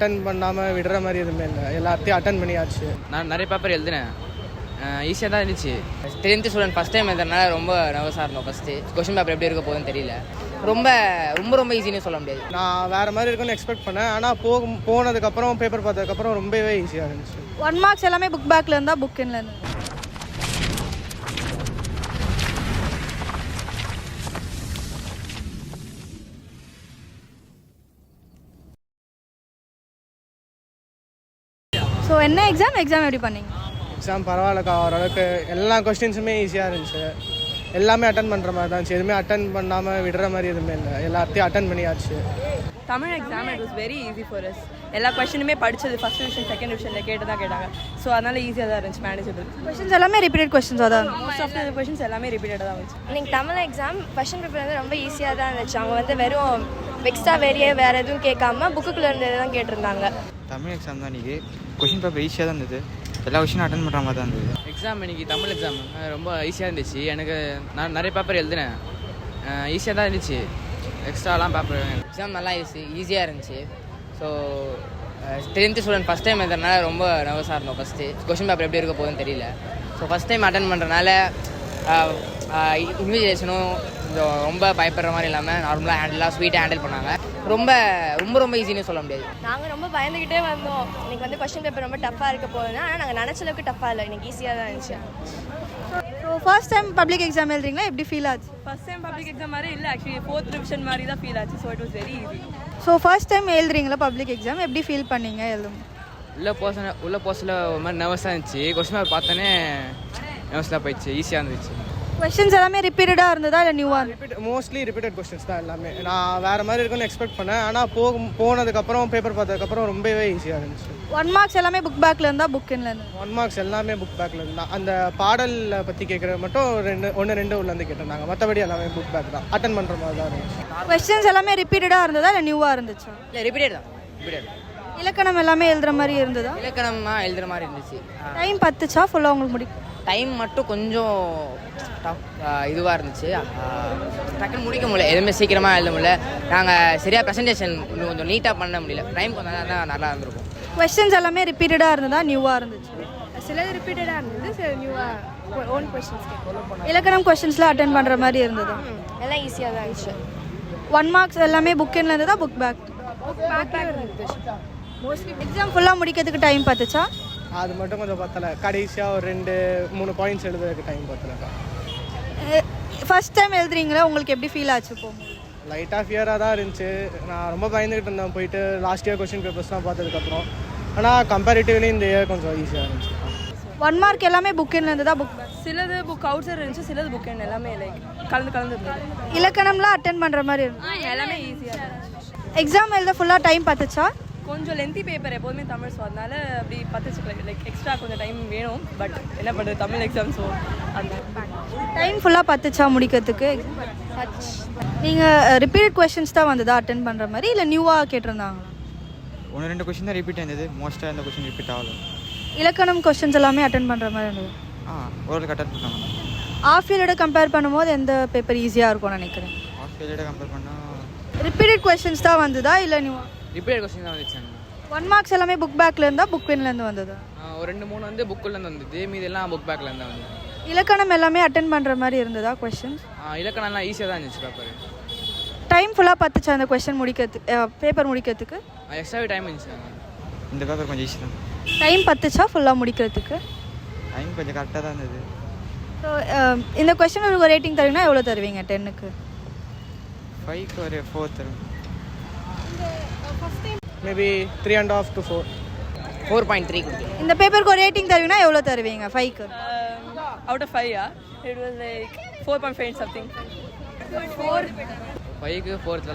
Attend பண்ணாமல் விடுற மாதிரி எதுவுமே இல்லை, எல்லாத்தையும் அட்டன் பண்ணியாச்சு. நான் நிறைய பேப்பர் எழுதினேன், ஈஸியாக தான் இருந்துச்சு. 10th ஸ்டூடெண்ட் ஃபஸ்ட் டைம் எழுதுறதுனால ரொம்ப நர்வஸாக இருந்தோம். ஃபஸ்ட்டு கொஷின் பேப்பர் எப்படி இருக்க போகுதுன்னு தெரியல. ரொம்ப ரொம்ப ரொம்ப ஈஸின்னு சொல்ல முடியாது. நான் வேறு மாதிரி இருக்குன்னு எக்ஸ்பெக்ட் பண்ணேன், ஆனால் போனதுக்கப்புறம் பேப்பர் பார்த்ததுக்கப்புறம் ரொம்பவே ஈஸியாக இருந்துச்சு. 1 மார்க்ஸ் எல்லாமே புக் பேக்கில் இருந்தால் புக் இன்ல இருந்து. ஸோ என்ன எக்ஸாம் எப்படி பண்ணீங்க? எக்ஸாம் பரவாயில்லக்கா, ஓரளவுக்கு எல்லா கொஸ்டின்ஸுமே ஈஸியாக இருந்துச்சு. எல்லாமே அட்டன் பண்ணுற மாதிரி தான் இருந்துச்சு, எதுவுமே அட்டன் பண்ணாமல் விடுற மாதிரி எதுவுமே இல்லை, எல்லாத்தையும் அட்டன் பண்ணியாச்சு. Tamil exam it was very easy for us. எல்லா கொஸ்டினுமே படித்தது ஃபஸ்ட் டிவிஷன் செகண்ட் டிவிஷனில் கேட்டு தான் கேட்டாங்க. ஸோ அதனால் ஈஸியாக தான் இருந்துச்சு, மேனேஜபிள். கொஸ்டின்ஸ் எல்லாமே ரிப்பீட்டட் கொஸ்டின்ஸாக தான் மோஸ்ட் ஆஃப் த கொஸ்டின்ஸ் எல்லாமே ரிப்பீட்டடாக தான் இருந்துச்சு. இன்னைக்கு தமிழ் எக்ஸாம் கொஸ்டின் பேப்பர் வந்து ரொம்ப ஈஸியாக தான் இருந்துச்சு. அவங்க வந்து வெறும் எக்ஸ்ட்ரா வேறு எதுவும் கேட்காம புக்குக்குள்ளே இருந்தது தான் கேட்டிருந்தாங்க. தமிழ் எக்ஸாம் தான் இன்றைக்கி கொஷின் பேப்பர் ஈஸியாக தான் இருந்தது, எல்லா கொஷினும் அட்டன் பண்ணுற மாதிரி தான் இருந்தது. எக்ஸாம் இன்றைக்கி தமிழ் எக்ஸாம் ரொம்ப ஈஸியாக இருந்துச்சு. நான் நிறைய பேப்பர் எழுதினேன், ஈஸியாக தான் இருந்துச்சு. எக்ஸ்ட்ராலாம் பேப்பர் எக்ஸாம் நல்லா ஈஸியாக இருந்துச்சு. So 10th student first time எழுதுறதுனால ரொம்ப நர்வஸாக இருந்தோம். ஃபஸ்ட்டு கொஷின் பேப்பர் எப்படி இருக்க போகுதுன்னு தெரியல. ஸோ ஃபஸ்ட் டைம் அட்டன் பண்ணுறதுனால இன்விஜிலேஷனும் கொஞ்சம் ரொம்ப பயப்படுற மாதிரி இல்லாமல் நார்மலாக ஸ்வீட்டாக ஹேண்டில் பண்ணாங்க. ரொம்ப ரொம்ப ரொம்ப ஈஸின்னு சொல்ல முடியாது. நாங்கள் ரொம்ப பயந்துக்கிட்டே வந்தோம், இன்னைக்கு வந்து கொஸ்டின் பேப்பர் ரொம்ப டஃப்பாக இருக்க போகுதுன்னா. ஆனால் நாங்கள் நினச்ச அளவுக்கு டஃப்பாக இல்லை, இன்னைக்கு ஈஸியாக தான் இருந்துச்சு. So first time public exam எழுதுறீங்களா, எப்படி ஃபீல் ஆச்சு? ஃபஸ்ட் டைம் பப்ளிக் எக்ஸாம் மாதிரி இல்லை, ஆக்சுவலி 4th டிவிஷன் மாதிரி தான் ஃபீல் ஆச்சு. So it was very easy. So first time எழுதுறீங்களா பப்ளிக் எக்ஸாம், எப்படி ஃபீல் பண்ணீங்க எழுதும்? உள்ள போஸ்டில் ஒரு மாதிரி நர்வஸாக இருந்துச்சு. கொஸ்டின் பேப்பர் பார்த்தோன்னே நர்வஸாக போயிடுச்சு, ஈஸியாக இருந்துச்சு. கொஸ்டின்ஸ் எல்லாமே ரிப்பீட்டடாக இருந்ததா இல்லை நியூவாக? மோஸ்ட்லி ரிப்பீட்டட் கொஸ்டின்ஸ் தான் எல்லாமே. நான் வேறு மாதிரி இருக்குன்னு எக்ஸ்பெக்ட் பண்ணேன், ஆனால் போனதுக்கப்புறம் பேப்பர் பார்த்ததுக்கப்புறம் ரொம்பவே ஈஸியாக இருந்துச்சு. 1 மார்க்ஸ் எல்லாமே புக் பேக்கில் இருந்தால் புக் இன்ல இருந்து. 1 மார்க்ஸ் எல்லாமே புக் பேக்கில் இருந்தால் அந்த பாடலை பற்றி கேட்குறது மட்டும் 1-2 உள்ளேருந்து கேட்டிருந்தாங்க, மற்றபடி எல்லாமே புக் பேக் தான், அட்டன் பண்ணுற மாதிரி தான் இருந்துச்சு. கொஸ்டின்ஸ் எல்லாமே ரிப்பீட்டடாக இருந்ததா இல்லை நியூவாக இருந்துச்சா? இல்லை ரிப்பீட்டட் தான், ரிப்பீட்டட். இலக்கணம் எல்லாமே எழுதுகிற மாதிரி இருந்ததா? இலக்கணமாக எழுதுகிற மாதிரி இருந்துச்சு. டைம் பத்துச்சா ஃபுல்லாக உங்களுக்கு முடிக்கும்? டைம் மட்டும் கொஞ்சம் இதுவாக இருந்துச்சு, டக்குன்னு முடிக்க முடியல, எதுவுமே சீக்கிரமாக எழுத முடியல. நாங்கள் சரியாக ப்ரெசன்டேஷன் கொஞ்சம் நீட்டாக பண்ண முடியல. டைம் கொஞ்சம் நல்லா இருந்திருக்கும். கொஸ்டின்ஸ் எல்லாமே ரிப்பீட்டடாக இருந்ததா நியூவாக இருந்துச்சு? சிலது ரிப்பீட்டடாக இருந்தது, சில நியூவாக ஓன் கொஸ்டின்ஸ் கேட்கும். இலக்கணம் கொஸ்டின்ஸ்லாம் அட்டன் பண்ணுற மாதிரி இருந்தது, எல்லாம் ஈஸியாக தான் இருந்துச்சு. 1 மார்க்ஸ் எல்லாமே புக் இன்ல இருந்ததா புக் பேக்? மோஸ்ட்லி எக்ஸாம் ஃபுல்லாக முடிக்கிறதுக்கு டைம் பார்த்துச்சா? அது மட்டும் கொஞ்சம் பத்தலை, கடைசியாக ஒரு 2-3 பாயிண்ட்ஸ் எழுதுறதுக்கு டைம் பத்தலைக்கா. ஃபர்ஸ்ட் டைம் எழுதுறீங்களா, உங்களுக்கு எப்படி ஃபீல் ஆச்சு? லைட்டாக ஃபியராக தான் இருந்துச்சு. நான் ரொம்ப பயந்துக்கிட்டு இருந்தேன் போயிட்டு லாஸ்ட் இயர் கொஸ்டின் பேப்பர்ஸ்லாம் பார்த்ததுக்கப்புறம். ஆனால் கம்பேரிட்டிவ்லி இந்த இயர் கொஞ்சம் ஈஸியாக இருந்துச்சு. 1 மார்க் எல்லாமே புக் இன்ல இருந்ததா புக் பேக்? சிலது புக் அவுட் சைடு இருந்துச்சு, சிலது புக் இன், எல்லாமே லைக் கலந்து இருந்தது. இலக்கணம்லாம் அட்டன் பண்ணுற மாதிரி இருந்துச்சு, எல்லாமே ஈஸியாக இருந்துச்சு. எக்ஸாம் எழுத ஃபுல்லாக டைம் பார்த்துச்சா? கொஞ்சம் லென்த்தி பேப்பர் எப்போதுமே தமிழ், ஸோ அதனால அப்படி பத்துச்சு, லைக் எக்ஸ்ட்ரா கொஞ்சம் டைம் வேணும். பட் என்ன பண்ணுறது, தமிழ் எக்ஸாம், ஸோ அந்த டைம் ஃபுல்லாக பார்த்துச்சா முடிக்கிறதுக்கு? நீங்கள் ரிப்பீட்டட் கொஸ்டின்ஸ் தான் வந்ததா அட்டன் பண்ணுற மாதிரி, இல்லை நியூவாக கேட்டிருந்தாங்க? 1-2 கொஷின் தான் ரிப்பீட் இருந்தது, மோஸ்ட்டாக இந்த கொஷின் ரிப்பீட் ஆகல. இலக்கணம் கொஸ்டின்ஸ் எல்லாமே அட்டன் பண்ணுற மாதிரி இருந்தது. ஓரளவுக்கு அட்டன் பண்ணாங்க. ஆஃப் இயரோட கம்பேர் பண்ணும்போது எந்த பேப்பர் ஈஸியாக இருக்கும்னு நினைக்கிறேன்? ஆஃப் இயரோட கம்பேர் பண்ணால் ரிப்பீட்டட் கொஸ்டின்ஸ் தான் வந்ததா இல்லை நியூவா? ரிப்பீட்டட் கொஸ்டின் தான் வந்துச்சு. 1 மார்க்ஸ் எல்லாமே புக் பேக்கில் இருந்தால் புக் இன்லேருந்து வந்ததா? ஒரு 2-3 வந்து புக்குலேருந்து வந்தது, மீது எல்லாம் புக் பேக்லேருந்து தான் வந்தது. இலக்கணம் எல்லாமே அட்டன் பண்ணுற மாதிரி இருந்ததா கொஸ்டின்ஸ்? இலக்கணம்லாம் ஈஸியாக தான் இருந்துச்சு பேப்பர். டைம் ஃபுல்லாக பார்த்துச்சா அந்த கொஸ்டின் முடிக்கிறதுக்கு, பேப்பர் முடிக்கிறதுக்கு? எக்ஸ்ட்ராவே டைம் இருந்துச்சு. இந்த பேப்பர் கொஞ்சம் ஈஸி தான். டைம் பார்த்துச்சா ஃபுல்லாக முடிக்கிறதுக்கு? டைம் கொஞ்சம் கரெக்டாக தான் இருந்தது. ஸோ இந்த கொஸ்டின் ஒரு ரேட்டிங் தருவீங்கன்னா எவ்வளோ தருவீங்க 10க்கு? 5க்கு ஒரு 4 தரும். Maybe 3.5 to 4. 4.3 கொடுக்கும். இந்த பேப்பருக்கு ஒரு ரேட்டிங் தருவீங்கன்னா எவ்வளோ தருவீங்க 5க்கு? Out of 5 it was like 4.5 something. 5க்கு 4th